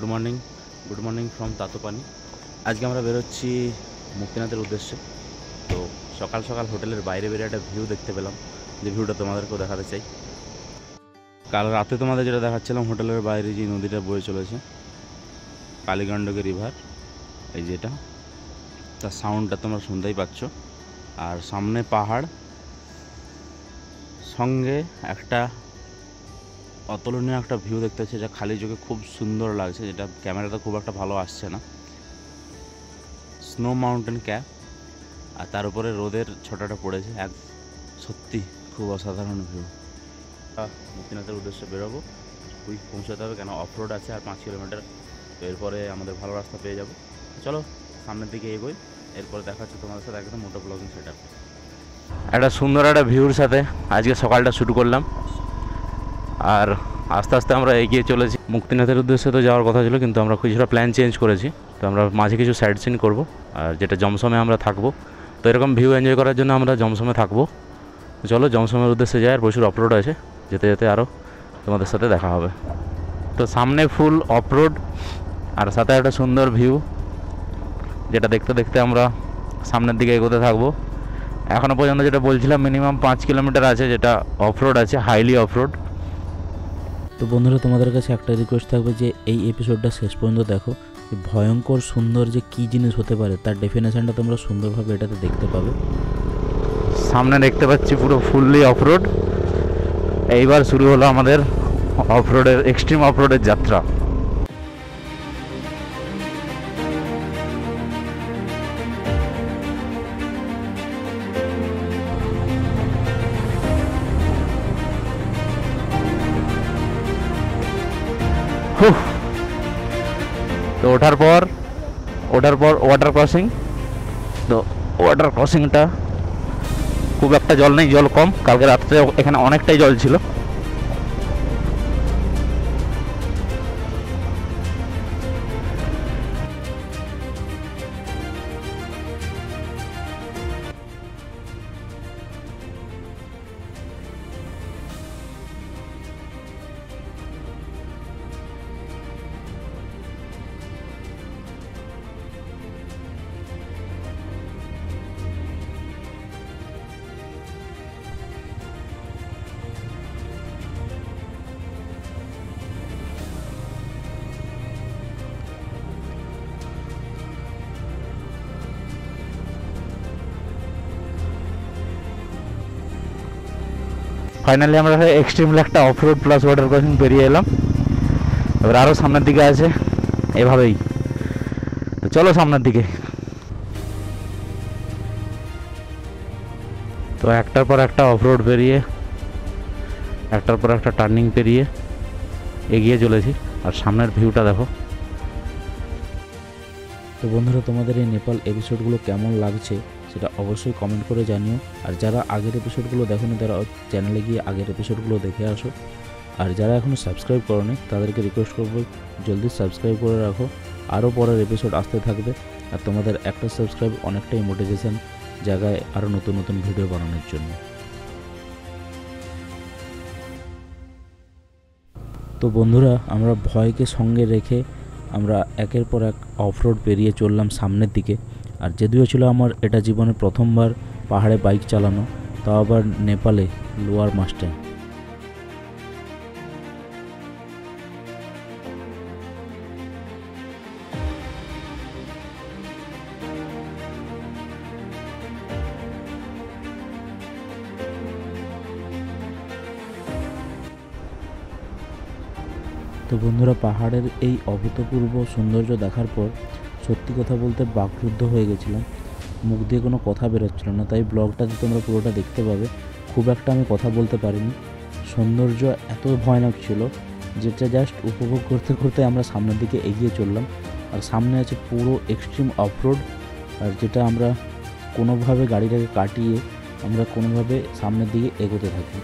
Good morning from তাতোপানি। আজকে আমরা বেরোচ্ছি মুক্তিনাথের উদ্দেশ্যে। তো সকাল সকাল হোটেলের বাইরে বেরিয়ে একটা ভিউ দেখতে পেলাম, যে ভিউটা তোমাদেরকেও দেখাতে চাই। কাল রাতে তোমাদের যেটা দেখাচ্ছিলাম, হোটেলের বাইরে যে নদীটা বয়ে চলেছে, কালীগণ্ডকী রিভার, এই যেটা, তার সাউন্ডটা তোমরা শুনতেই পাচ্ছ। আর সামনে পাহাড়, সঙ্গে একটা অতুলনীয় একটা ভিউ দেখতে পাচ্ছি, যেটা খালি চোখে খুব সুন্দর লাগছে, যেটা ক্যামেরাতে খুব একটা ভালো আসছে না। স্নো মাউন্টেন ক্যাপ, আর তার উপরে রোদের ছটাটা পড়েছে, এক সত্যি খুব অসাধারণ ভিউ। মুক্তিনাথের উদ্দেশ্যে বেরোবো, কুইক পৌঁছাতে হবে, কেন অফ রোড আছে আর 5 কিলোমিটার। তো এরপরে আমাদের ভালো রাস্তা পেয়ে যাবো। চলো সামনের দিকে এগোই, এরপরে দেখা হচ্ছে তোমাদের সাথে একদম মোটো ব্লগিং সেট আপ। একটা সুন্দর একটা ভিউর সাথে আজকে সকালটা শুরু করলাম, আর আস্তে আস্তে আমরা এগিয়ে চলেছি মুক্তিনাথের উদ্দেশ্যে। তো যাওয়ার কথা ছিল, কিন্তু আমরা কিছুটা প্ল্যান চেঞ্জ করেছি। তো আমরা মাঝে কিছু সাইড সিন করবো, আর যেটা জমসমে আমরা থাকবো। তো এরকম ভিউ এনজয় করার জন্য আমরা জমসমে থাকবো। চলো জমসমের উদ্দেশ্যে যাই, আর প্রচুর অফরোড আছে, যেতে যেতে আরও তোমাদের সাথে দেখা হবে। তো সামনে ফুল অফরোড, আর সাথে একটা সুন্দর ভিউ, যেটা দেখতে দেখতে আমরা সামনের দিকে এগোতে থাকবো। এখনও পর্যন্ত যেটা বলছিলাম, মিনিমাম 5 কিলোমিটার আছে, যেটা অফরোড আছে, হাইলি অফরোড। তো বন্ধুরা, তোমাদের কাছে একটা রিকোয়েস্ট থাকবে যে এই এপিসোডটা শেষ পর্যন্ত দেখো। ভয়ঙ্কর সুন্দর যে কী জিনিস হতে পারে তার ডেফিনেশনটা তোমরা সুন্দরভাবে এটাতে দেখতে পাবে। সামনে দেখতে পাচ্ছি পুরো ফুললি অফরোড। এইবার শুরু হলো আমাদের অফরোডের, এক্সট্রিম অফরোডের যাত্রা। তো ওঠার পর ওয়াটার ক্রসিং। তো ওয়াটার ক্রসিংটা খুব একটা জল নেই, জল কম। কালকে রাত্রে এখানে অনেকটাই জল ছিল। ফাইনালি আমরা এক্সট্রিমলি একটা অফরোড প্লাস ওয়াটার ক্রসিং পেরিয়ে এলাম। এবার আরও সামনের দিকে আছে, এভাবেই। তো চলো সামনের দিকে। তো একটার পর একটা অফরোড পেরিয়ে, একটার পর একটা টার্নিং পেরিয়ে এগিয়ে চলেছি। আর সামনের ভিউটা দেখো। তো বন্ধুরা, তোমাদের এই নেপাল এপিসোডগুলো কেমন লাগছে সেটা অবশ্যই কমেন্ট করে জানিও। আর যারা আগের এপিসোডগুলো দেখোনি, তারা চ্যানেলে গিয়ে আগের এপিসোডগুলো দেখে আসো। আর যারা এখনও সাবস্ক্রাইব করোনি, তাদেরকে রিকোয়েস্ট করবো জলদি সাবস্ক্রাইব করে রাখো। আরও পরের এপিসোড আসতে থাকবে, আর তোমাদের একটা সাবস্ক্রাইব অনেকটাই মোটিভেশন জায়গায় আরও নতুন নতুন ভিডিও বানানোর জন্য। তো বন্ধুরা, আমরা ভয়কে সঙ্গে রেখে আমরা একের পর এক অফরোড পেরিয়ে চললাম সামনের দিকে। আর যদিও ছিল আমার এটা জীবনের প্রথমবার পাহাড়ে বাইক চালানো, তাও আবার নেপালে, লোয়ার মাস্টার। তো বন্ধুরা, পাহাড়ের এই অভূতপূর্ব সৌন্দর্য দেখার পর সত্যি কথা বলতে বাকরুদ্ধ হয়ে গেছিলাম। মুখ দিয়ে কোনো কথা বেরোচ্ছিল না, তাই ব্লগটাতে তোমরা পুরোটা দেখতে পাবে। খুব একটা আমি কথা বলতে পারিনি। সৌন্দর্য এত ভয়ানক ছিল, যেটা জাস্ট উপভোগ করতে করতে আমরা সামনের দিকে এগিয়ে চললাম। আর সামনে আছে পুরো এক্সট্রিম অফরোড, আর যেটা আমরা কোনোভাবে গাড়িটাকে কাটিয়ে আমরা কোনোভাবে সামনের দিকে এগোতে থাকি।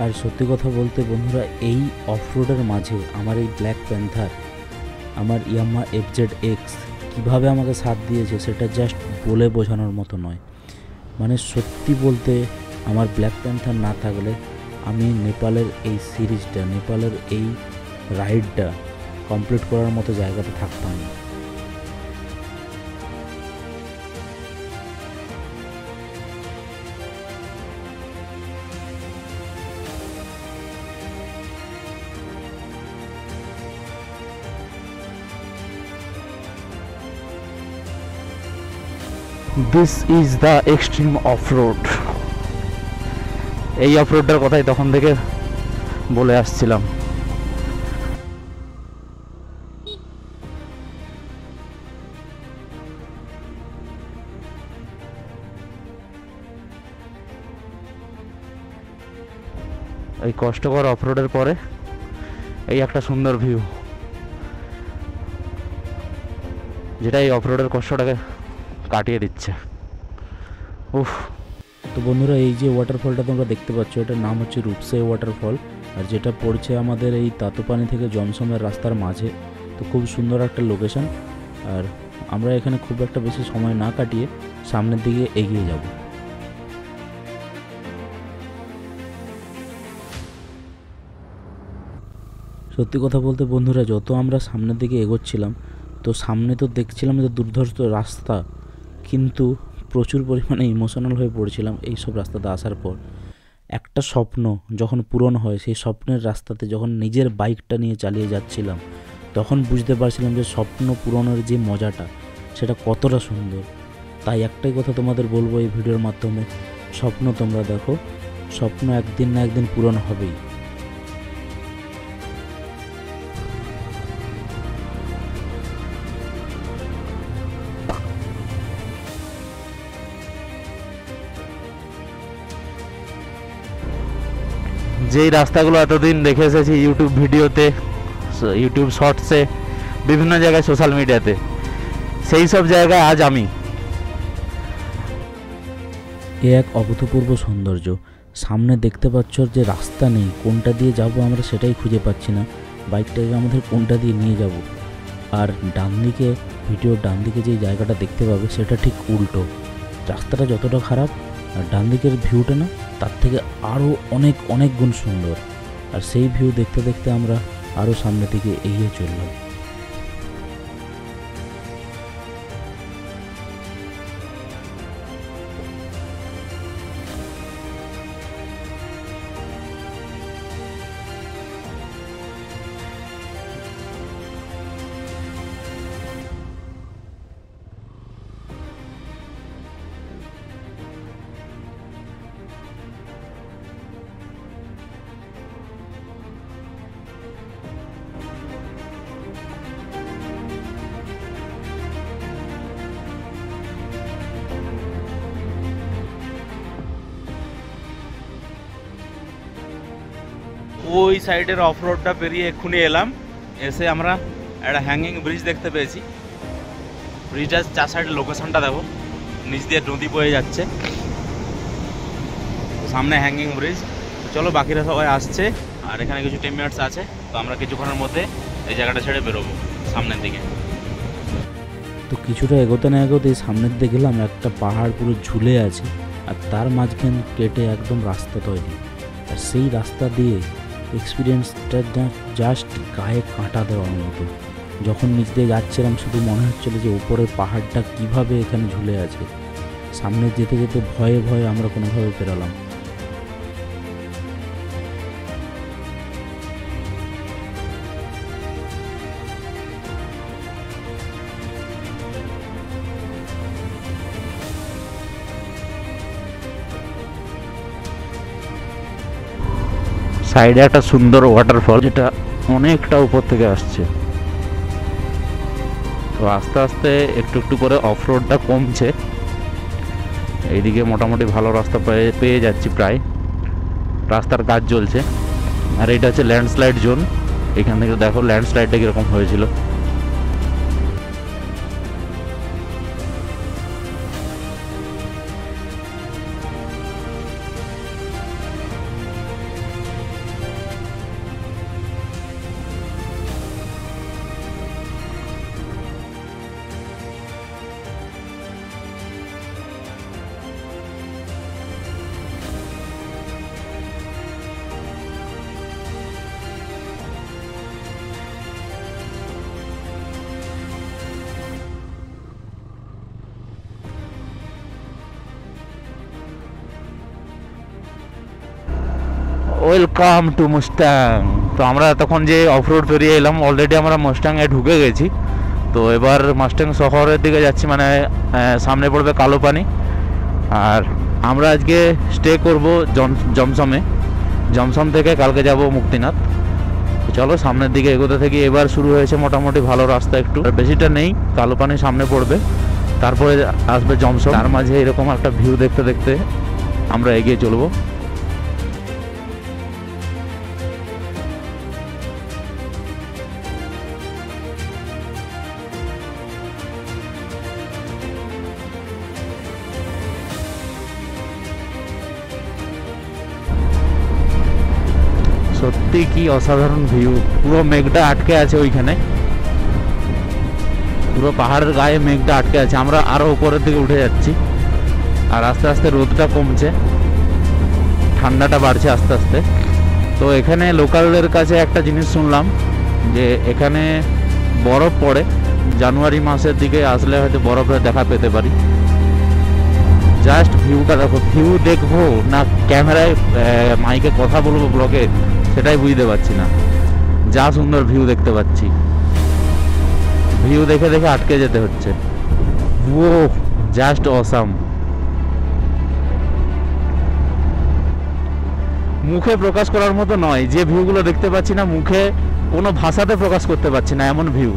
আর সত্যি কথা বলতে বন্ধুরা, এই অফরোডের মাঝে আমার এই ব্ল্যাক প্যান্থার, আমার ইয়ামাহা FZX কীভাবে আমাকে সাথ দিয়েছে সেটা জাস্ট বলে বোঝানোর মতো নয়। মানে সত্যি বলতে আমার ব্ল্যাক প্যান্থার না থাকলে আমি নেপালের এই সিরিজটা, নেপালের এই রাইডটা কমপ্লিট করার মতো জায়গাতে থাকতাম না। This is the extreme offroad. এই অফরোডটার কথাই তখন থেকে বলে আসছিলাম। এই কষ্টকর অফরোডের পরে এই একটা সুন্দর ভিউ, যেটা এই অফরোডের কষ্টটাকে কাটিয়ে দিচ্ছে। উফ। তো বন্ধুরা, এই যে ওয়াটারফলটা তোমরা দেখতে পাচ্ছ, এটার নাম হচ্ছে রূপসে ওয়াটারফল, আর যেটা পড়ছে আমাদের এই তাতোপানি থেকে জমসমের রাস্তার মাঝে। তো খুব সুন্দর একটা লোকেশন, আর আমরা এখানে খুব একটা বেশি সময় না কাটিয়ে সামনের দিকে এগিয়ে যাব। সত্যি কথা বলতে বন্ধুরা, যত আমরা সামনের দিকে এগোচ্ছিলাম, তো সামনে তো দেখছিলাম যে দুর্ধর্ষ রাস্তা, কিন্তু প্রচুর পরিমাণে ইমোশনাল হয়ে পড়ছিলাম এই সব রাস্তাতে আসার পর। একটা স্বপ্ন যখন পূরণ হয়, সেই স্বপ্নের রাস্তাতে যখন নিজের বাইকটা নিয়ে চালিয়ে যাচ্ছিলাম, তখন বুঝতে পারছিলাম যে স্বপ্ন পূরণের যে মজাটা, সেটা কতটা সুন্দর। তাই একটাই কথা তোমাদের বলবো এই ভিডিওর মাধ্যমে, স্বপ্ন তোমরা দেখো, স্বপ্ন একদিন না একদিন পূরণ হবেই। যেই রাস্তাগুলো এতদিন দেখে এসেছি ইউটিউব ভিডিওতে, ইউটিউব শর্টসে, বিভিন্ন জায়গায় সোশ্যাল মিডিয়াতে, সেই সব জায়গায় আজ আমি। এ এক অভূতপূর্ব সৌন্দর্য। সামনে দেখতে পাচ্ছ যে রাস্তা নেই, কোনটা দিয়ে যাব আমরা সেটাই খুঁজে পাচ্ছি না, বাইকটাকে আমাদের কোনটা দিয়ে নিয়ে যাব। আর ডান দিকে, ভিডিওর ডান দিকে যে জায়গাটা দেখতে পাবে সেটা ঠিক উল্টো। রাস্তাটা যতটা খারাপ, আর ডান দিকের ভিউটা না তার থেকে আরও অনেক অনেক গুণ সুন্দর। আর সেই ভিউ দেখতে দেখতে আমরা আরও সামনের দিকে এগিয়ে চললাম। ওই সাইডের অফরোডটা পেরিয়ে এক্ষুনি এলাম, এসে আমরা একটা হ্যাঙ্গিং ব্রিজ দেখতে পেয়েছি। ব্রিজটার চার সাইডের লোকেশনটা দেখো, নিচ দিয়ে নদী বয়ে যাচ্ছে, সামনে হ্যাঙ্গিং ব্রিজ। চলো, বাকিরা সবাই আসছে আর এখানে কিছু 10 মিনিটস আছে, তো আমরা কিছুক্ষণের মধ্যে এই জায়গাটা ছেড়ে বেরোবো সামনের দিকে। তো কিছুটা এগোতে না এগোতে সামনের দিকে গেলাম, একটা পাহাড় পুরো ঝুলে আছে, আর তার মাঝখান কেটে একদম রাস্তা তৈরি। আর সেই রাস্তা দিয়ে এক্সপিরিয়েন্সটা জাস্ট গায়ে কাঁটা দেওয়ার মতো। যখন নিচ দিয়ে যাচ্ছিলাম শুধু মনে হচ্ছিলো যে উপরের পাহাড়টা কিভাবে এখানে ঝুলে আছে। সামনে যেতে যেতে ভয়ে ভয়ে আমরা কোনোভাবে পেরোলাম। সাইডে একটা সুন্দর ওয়াটারফল, যেটা অনেকটা উপর থেকে আসছে। তো আস্তে আস্তে একটু একটু করে অফরোডটা কমছে, এইদিকে মোটামুটি ভালো রাস্তা পেয়ে যাচ্ছি প্রায়। রাস্তার কাজ চলছে, আর এটা হচ্ছে ল্যান্ডস্লাইড জোন। এখান থেকে দেখো ল্যান্ডস্লাইডটা কীরকম হয়েছিল। Welcome to Mustang. তো আমরা তখন যে অফরোড পেরিয়ে এলাম, অলরেডি আমরা মুস্টাংয়ে ঢুকে গেছি। তো এবার মুস্টাং শহরের দিকে যাচ্ছি, মানে সামনে পড়বে কালোপানি। আর আমরা আজকে স্টে করব জমসমে। জমসম থেকে কালকে যাব মুক্তিনাথ। চলো সামনের দিকে এগোতে থাকি। এবার শুরু হয়েছে মোটামুটি ভালো রাস্তা, একটু বেশিটা নেই, কালোপানি সামনে পড়বে, তারপরে আসবে জমসম। তার মাঝে এরকম একটা ভিউ দেখতে দেখতে আমরা এগিয়ে চলবো। সত্যি কি অসাধারণ ভিউ, পুরো মেঘটা আটকে আছে ওইখানে, পুরো পাহাড়ের গায়ে মেঘটা আটকে আছে। আমরা আরো উপরের দিকে উঠে যাচ্ছি, আর আস্তে আস্তে রোদটা কমছে, ঠান্ডাটা বাড়ছে আস্তে আস্তে। তো এখানে লোকালদের কাছে একটা জিনিস শুনলাম যে এখানে বরফ পড়ে, জানুয়ারি মাসের দিকে আসলে হয়তো বরফের দেখা পেতে পারি। জাস্ট ভিউটা দেখো, ভিউ দেখবো না ক্যামেরায় মাইকে কথা বলবো ব্লগে, সেটাই বুঝতে পারছি না। যা সুন্দর ভিউ দেখতে পাচ্ছি, ভিউ দেখে দেখে আটকে যেতে হচ্ছে। ও জাস্ট অসাম, মুখে প্রকাশ করার মতো নয়। যে ভিউগুলো দেখতে পাচ্ছি না, মুখে কোনো ভাষাতে প্রকাশ করতে পারছি না, এমন ভিউ।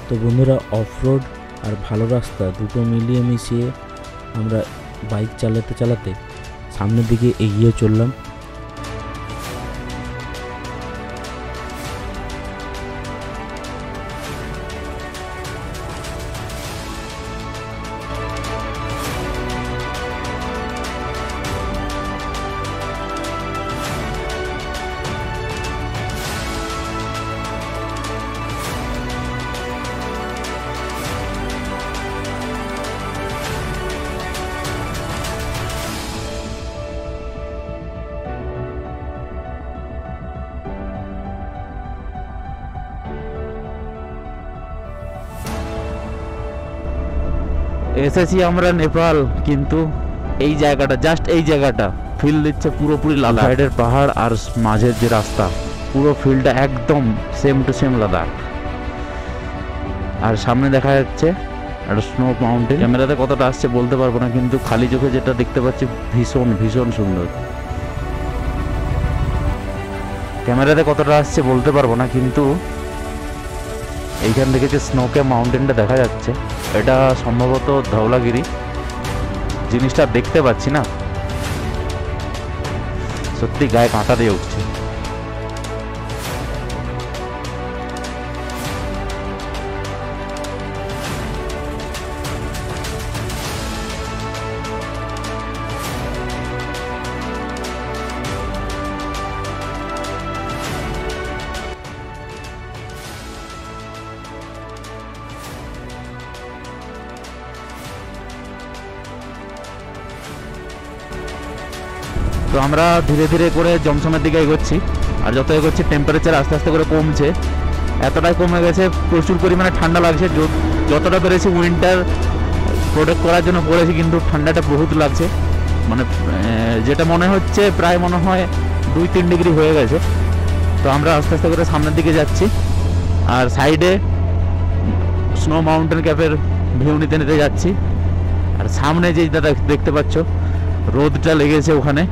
তো বন্ধুরা, অফরোড আর ভালো রাস্তা দুটো মিলিয়ে মিশিয়ে আমরা বাইক চালাতে চালাতে সামনের দিকে এগিয়ে চললাম। এসেছি আমরা নেপাল, কিন্তু এই জায়গাটা, জাস্ট এই জায়গাটা ফিল দিচ্ছে পুরোপুরি লাদাখ। সাইডের পাহাড় আর মাঝের যে রাস্তা, পুরো ফিলটা একদম সেম টু সেম লাদাখ। আর সামনে দেখা যাচ্ছে একটা স্নো মাউন্টেন। ক্যামেরাতে কতটা আসছে বলতে পারবো না, কিন্তু খালি চোখে যেটা দেখতে পাচ্ছি ভীষণ ভীষণ সুন্দর। ক্যামেরাতে কতটা আসছে বলতে পারবো না, কিন্তু এইখান থেকে যে স্নোকে মাউন্টেনটা দেখা যাচ্ছে, এটা সম্ভবত ধওলাগিরি। জিনিসটা দেখতে পাচ্ছি না, সত্যি গায়ে কাঁটা দিয়ে উঠছে। তো আমরা ধীরে ধীরে করে জমসমের দিকে এগোচ্ছি, আর যত এগোচ্ছি টেম্পারেচার আস্তে আস্তে করে কমছে। এতটাই কমে গেছে, প্রচুর পরিমাণে ঠান্ডা লাগছে। যতটা পেরেছি উইন্টার প্রোটেক্ট করার জন্য পড়েছি, কিন্তু ঠান্ডাটা বহুত লাগছে। মানে যেটা মনে হচ্ছে প্রায় মনে হয় 2-3 ডিগ্রি হয়ে গেছে। তো আমরা আস্তে আস্তে করে সামনের দিকে যাচ্ছি, আর সাইডে স্নো মাউন্টেন ক্যাপের ভিউ নিতে নিতে যাচ্ছি। আর সামনে যেটা দেখতে পাচ্ছ, রোদটা লেগেছে ওখানে,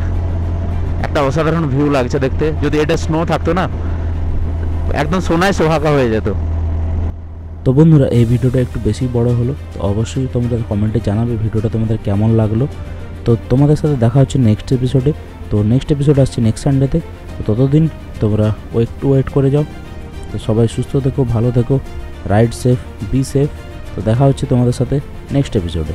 একটা অসাধারণ ভিউ লাগছে দেখতে। যদি এটা স্নো থাকতো না, একদম সোনায় সোহাগা হয়ে যেত। তো বন্ধুরা, এই ভিডিওটা একটু বেশি বড় হলো, তো অবশ্যই তোমরা কমেন্টে জানাবে ভিডিওটা তোমাদের কেমন লাগলো। তো তোমাদের সাথে দেখা হচ্ছে নেক্সট এপিসোডে। তো নেক্সট এপিসোড আসছে নেক্সট সানডেতে। তো ততদিন তোমরা একটু ওয়েট করে যাও। তো সবাই সুস্থ থেকো, ভালো থেকো, রাইড সেফ, বি সেফ। তো দেখা হচ্ছে তোমাদের সাথে নেক্সট এপিসোডে।